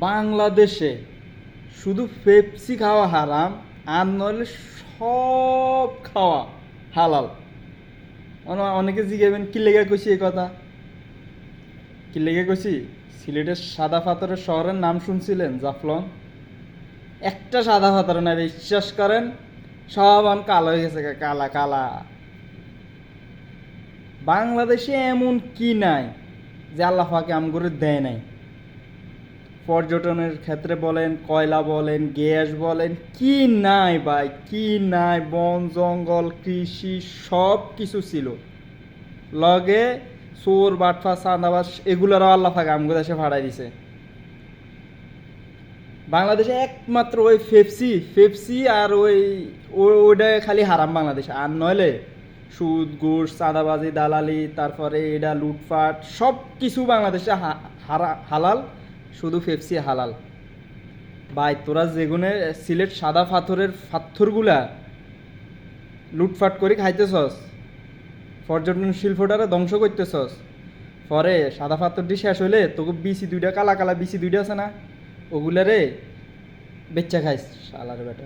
বাংলাদেশে শুধু পেপসি খাওয়া হারাম, আর নইলে সব খাওয়া হালাল। অনেকে জিজ্ঞাসা কি লেগে কইছি এই কথা, কি লেগে কইছি? সিলেটের সাদা পাথরের শহরের নাম শুনছিলেন? জাফলং। একটা সাদা পাথর নাই, বিশ্বাস করেন, সব কালো হয়ে গেছে, কালা কালা। বাংলাদেশে এমন কি নাই যে আল্লাহ পাকে আমগরে দেয় নাই? পর্যটনের ক্ষেত্রে বলেন, কয়লা বলেন, গ্যাস বলেন, কি নাই ভাই, কি নাই? বন জঙ্গল, কৃষি, সব কিছু ছিল। লগে চোর বাটফা চাঁদাবাস এগুলোরও আল্লাহ পাক আমগো দেশে ভাড়াই দিছে। বাংলাদেশে একমাত্র ওই পেপসি পেপসি আর ওইটা খালি হারাম বাংলাদেশে, আর নইলে সুদ ঘুষ চাঁদাবাজি দালালি, তারপরে এটা লুটপাট, সব কিছু বাংলাদেশে হালাল, শুধু পেপসি হালাল। ভাই তোরা যেগুনে সিলেট সাদা পাথরের পাথরগুলা লুটপাট করে খাইতেছস, পর্যটন শিল্পটারে ধ্বংস করতেছস, পরে সাদা পাথরটি শেষ হইলে তোকে বিসি দুইটা, কালা কালা বিসি দুইটা আছে না, ওগুলারে বেচ্চা খাইস শালার বেটা।